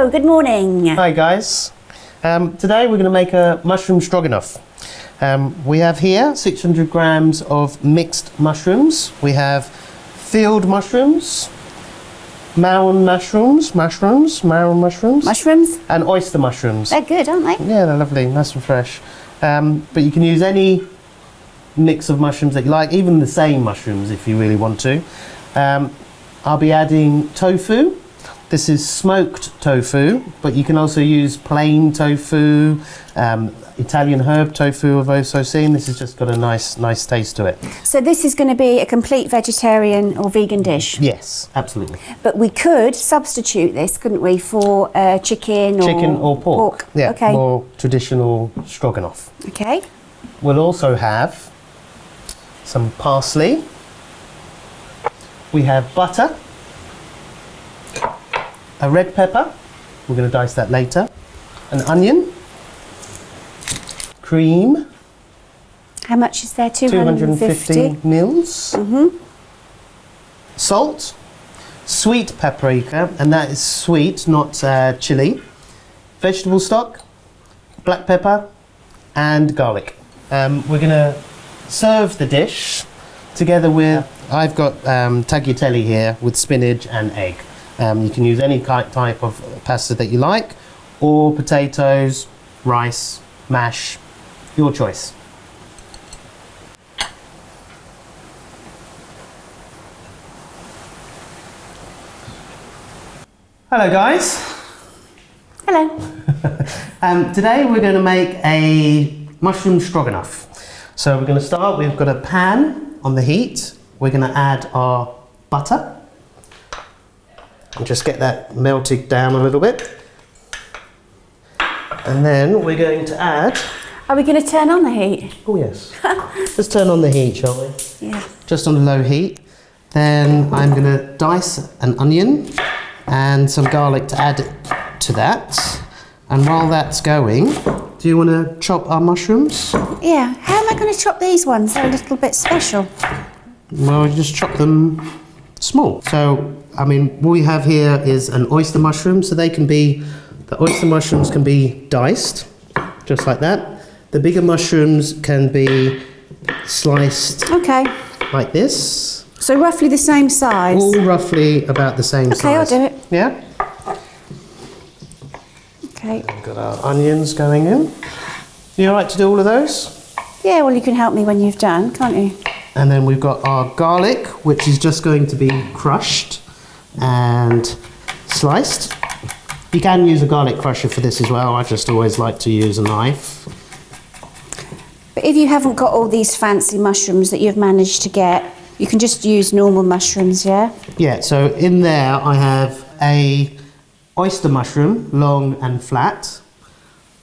Hello, good morning. Hi guys. Today we're going to make a mushroom stroganoff. We have here 600 grams of mixed mushrooms. We have field mushrooms, marron mushrooms, and oyster mushrooms. They're good, aren't they? Yeah, they're lovely, nice and fresh. But you can use any mix of mushrooms that you like, even the same mushrooms if you really want to. I'll be adding tofu. This is smoked tofu, but you can also use plain tofu, Italian herb tofu I've also seen. This has just got a nice taste to it. So this is going to be a complete vegetarian or vegan dish? Yes, absolutely. But we could substitute this, couldn't we, for chicken or pork. Yeah, okay. More traditional stroganoff. Okay. We'll also have some parsley. We have butter. A red pepper, we're going to dice that later, an onion, cream. How much is there? 250 mils. Salt, sweet paprika, and that is sweet, not chili. Vegetable stock, black pepper, and garlic. We're going to serve the dish together with, I've got tagliatelle here with spinach and egg. You can use any type of pasta that you like, or potatoes, rice, mash, your choice. Hello guys. Hello. Today we're going to make a mushroom stroganoff. So we're going to start, we've got a pan on the heat. We're going to add our butter. And just get that melted down a little bit. And then we're going to add... Are we going to turn on the heat? Oh yes. Let's turn on the heat, shall we? Yeah. Just on low heat. Then I'm going to dice an onion and some garlic to add to that. And while that's going, do you want to chop our mushrooms? Yeah. How am I going to chop these ones? They're a little bit special. Well, you just chop them small. So, I mean, what we have here is an oyster mushroom, so the oyster mushrooms can be diced, just like that. The bigger mushrooms can be sliced like this. So roughly the same size? All roughly about the same size. Okay, I'll do it. Yeah? Okay. We've got our onions going in. You all right to do all of those? Yeah, well, you can help me when you've done, can't you? And then we've got our garlic, which is just going to be crushed and sliced. You can use a garlic crusher for this as well. I just always like to use a knife. But if you haven't got all these fancy mushrooms that you've managed to get, you can just use normal mushrooms, yeah? Yeah, so in there I have a oyster mushroom, long and flat.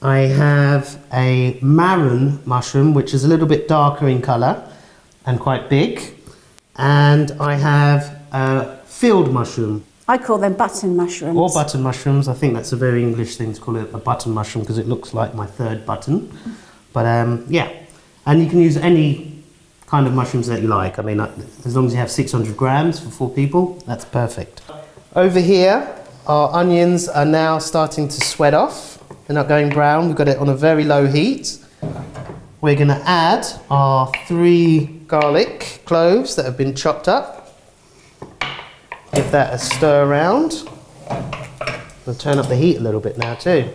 I have a marron mushroom, which is a little bit darker in colour and quite big. And I have a field mushroom. I call them button mushrooms. Or button mushrooms. I think that's a very English thing to call it a button mushroom because it looks like my third button. But yeah, and you can use any kind of mushrooms that you like. I mean, as long as you have 600 grams for 4 people, that's perfect. Over here, our onions are now starting to sweat off. They're not going brown. We've got it on a very low heat. We're going to add our 3 garlic cloves that have been chopped up. Give that a stir around. We'll turn up the heat a little bit now too.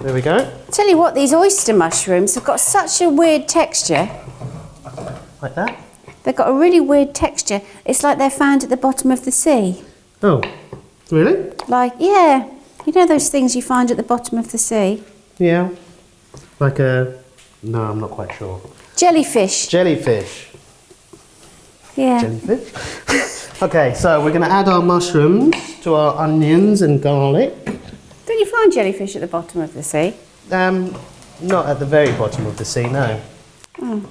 There we go. Tell you what, these oyster mushrooms have got such a weird texture. Like that? They've got a really weird texture. It's like they're found at the bottom of the sea. Oh, really? Like, yeah. You know those things you find at the bottom of the sea? Yeah. Like a... No, I'm not quite sure. Jellyfish. Jellyfish. Yeah. Jellyfish? Okay, so we're going to add our mushrooms to our onions and garlic. Don't you find jellyfish at the bottom of the sea? Not at the very bottom of the sea, no. Oh.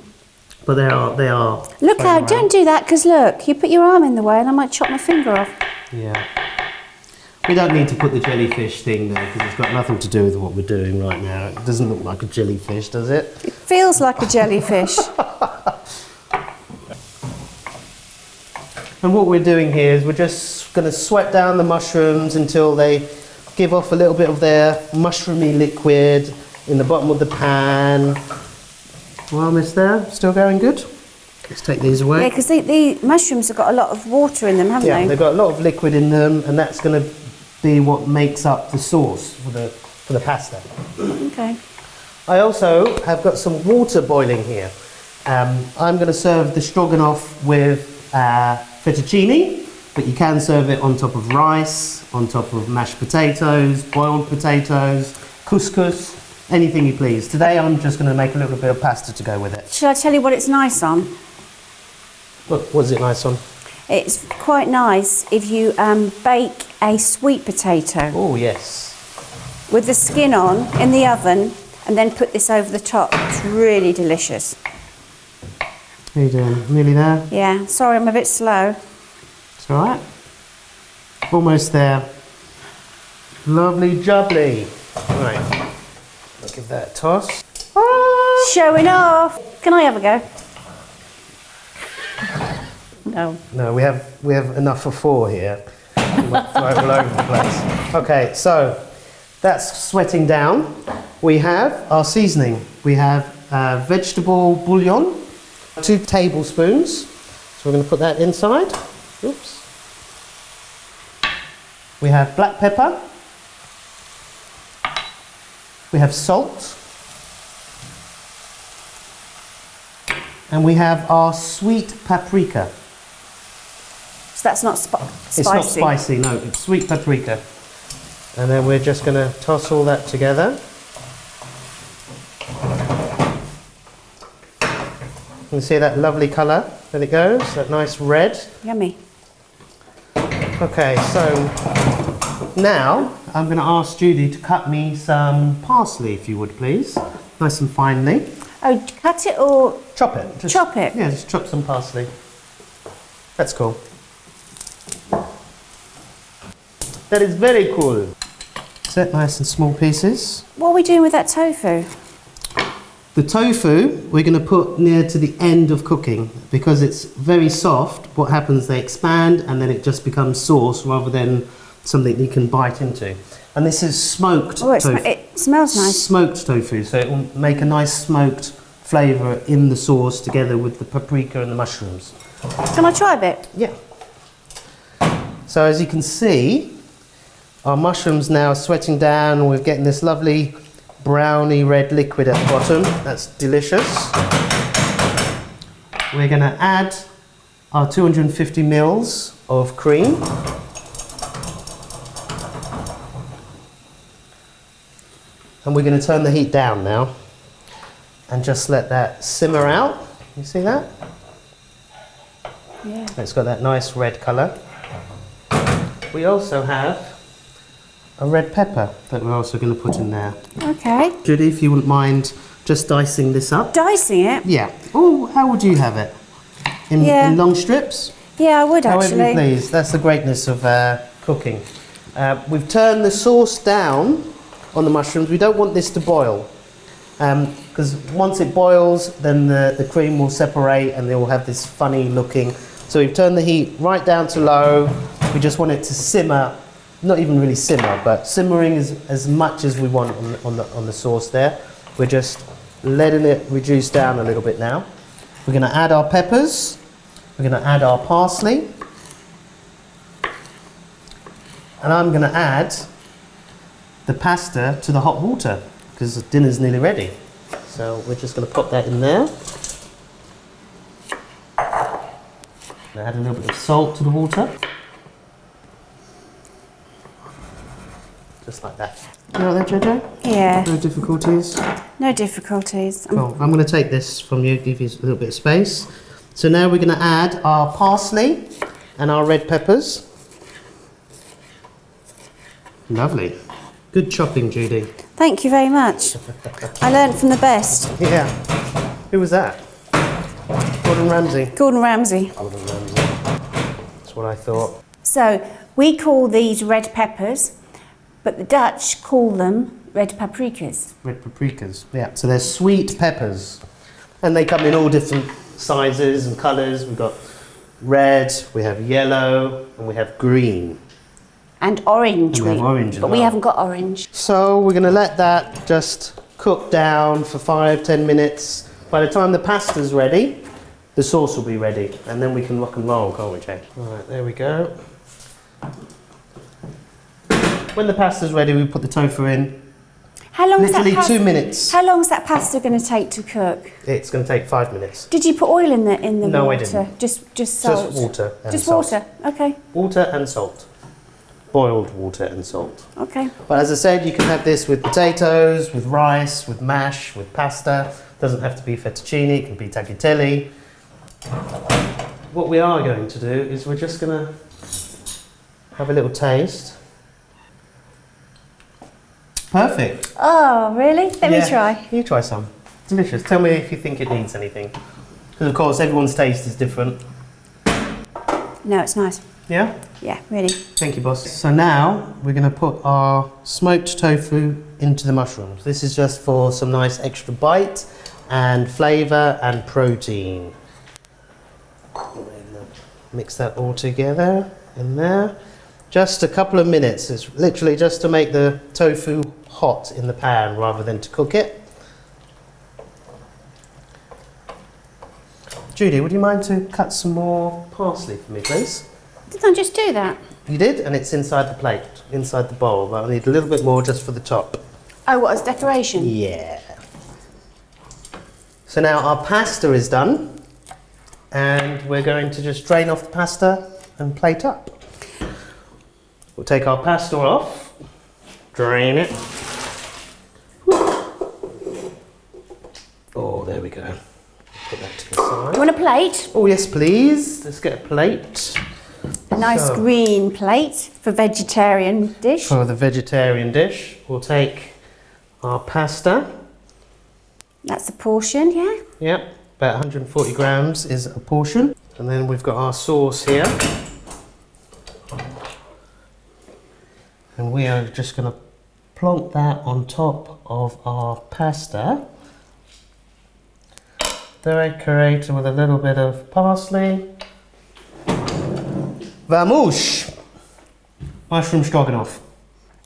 But they are. Look out, don't do that, because look, you put your arm in the way and I might chop my finger off. Yeah. We don't need to put the jellyfish thing there because it's got nothing to do with what we're doing right now. It doesn't look like a jellyfish, does it? It feels like a jellyfish. And what we're doing here is we're just going to sweat down the mushrooms until they give off a little bit of their mushroomy liquid in the bottom of the pan. Well, Miss there, still going good? Let's take these away. Yeah, because the mushrooms have got a lot of water in them, haven't Yeah, they? they've got a lot of liquid in them, and that's going to be what makes up the sauce for the pasta. Okay. I also have got some water boiling here. I'm going to serve the stroganoff with fettuccine, but you can serve it on top of rice, on top of mashed potatoes, boiled potatoes, couscous, anything you please. Today I'm just going to make a little bit of pasta to go with it. Shall I tell you what it's nice on? What is it nice on? It's quite nice if you bake a sweet potato Oh yes. with the skin on in the oven and then put this over the top. It's really delicious. How you doing? Nearly there? Yeah, sorry I'm a bit slow. It's all right. Almost there. Lovely jubbly. Right. I'll give that a toss. Showing off. Can I have a go? No. No, we have enough for 4 here. We might throw it all over the place. Okay, so that's sweating down. We have our seasoning. We have vegetable bouillon, 2 tablespoons. So we're going to put that inside. Oops. We have black pepper. We have salt. And we have our sweet paprika. So that's not spicy? It's not spicy, no, it's sweet paprika. And then we're just going to toss all that together. You can see that lovely colour, there it goes, that nice red. Yummy. Okay, so now I'm going to ask Judie to cut me some parsley, if you would please. Nice and finely. Oh, cut it or Chop it. Just, chop it? Yeah, just chop some parsley. That's cool. That is very cool. Set nice and small pieces. What are we doing with that tofu? The tofu we're going to put near to the end of cooking because it's very soft. What happens, they expand and then it just becomes sauce rather than something you can bite into. And this is smoked tofu. It smells nice. Smoked tofu, so it will make a nice smoked flavour in the sauce together with the paprika and the mushrooms. Can I try a bit? Yeah. So as you can see, our mushrooms now are sweating down and we're getting this lovely browny red liquid at the bottom. That's delicious. We're going to add our 250 mils of cream. And we're going to turn the heat down now and just let that simmer out. You see that? Yeah. It's got that nice red colour. We also have a red pepper that we're also going to put in there. Okay. Judie, if you wouldn't mind just dicing this up. Dicing it? Yeah. Oh, how would you have it? In long strips? Yeah, I would However actually. you please. That's the greatness of cooking. We've turned the sauce down on the mushrooms. We don't want this to boil because once it boils then the cream will separate and they will have this funny looking. So we've turned the heat right down to low. We just want it to simmer, not even really simmer, but simmering as much as we want on the sauce there. We're just letting it reduce down a little bit now. We're going to add our peppers. We're going to add our parsley. And I'm going to add the pasta to the hot water because dinner's nearly ready. So we're just going to pop that in there. Add a little bit of salt to the water. Just like that. You know that, Jojo? Yeah. No difficulties? No difficulties. Cool. I'm going to take this from you, give you a little bit of space. So now we're going to add our parsley and our red peppers. Lovely. Good chopping, Judie. Thank you very much. I learned from the best. Yeah. Who was that? Gordon Ramsay. Gordon Ramsay. Gordon Ramsay. That's what I thought. So we call these red peppers, but the Dutch call them red paprikas. Red paprikas. Yeah. So they're sweet peppers, and they come in all different sizes and colours. We've got red, we have yellow, and we have green. And orange. And we have orange as but we well. haven't got orange. So we're going to let that just cook down for 5-10 minutes. By the time the pasta's ready, the sauce will be ready, and then we can rock and roll, can't we, Jane? All right, there we go. When the pasta's ready, we put the tofu in. How long is Literally that 2 minutes. How long is that pasta going to take to cook? It's going to take 5 minutes. Did you put oil in the No, water? I didn't. Just salt. Just water and Just salt. water. Okay. Water and salt. Boiled water and salt. Okay. But as I said, you can have this with potatoes, with rice, with mash, with pasta. Doesn't have to be fettuccine, it can be tagliatelle. What we are going to do is we're just going to have a little taste. Perfect. Oh, really? Let me try. You try some. Delicious. Tell me if you think it needs anything. Because of course everyone's taste is different. No, it's nice. Yeah? Yeah, really. Thank you, boss. So now we're going to put our smoked tofu into the mushrooms. This is just for some nice extra bite and flavour and protein. We're going to mix that all together in there. Just a couple of minutes. It's literally just to make the tofu hot in the pan rather than to cook it. Judy, would you mind to cut some more parsley for me, please? Didn't I just do that? You did, and it's inside the plate, inside the bowl, but I need a little bit more just for the top. Oh, what, as decoration? Yeah. So now our pasta is done, and we're going to just drain off the pasta and plate up. We'll take our pasta off, drain it. Oh, there we go. Put that to the side. Do you want a plate? Oh, yes, please. Let's get a plate. A nice So- green plate for vegetarian dish. For the vegetarian dish, we'll take our pasta. That's a portion, yeah? Yep, about 140 grams is a portion. And then we've got our sauce here. And we are just going to plonk that on top of our pasta. Decorate with a little bit of parsley. Vamos! Mushroom stroganoff.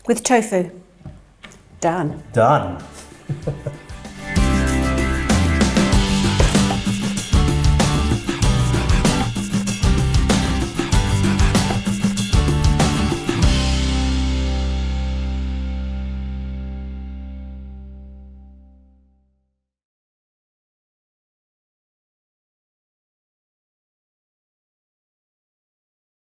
With tofu. Done. Done.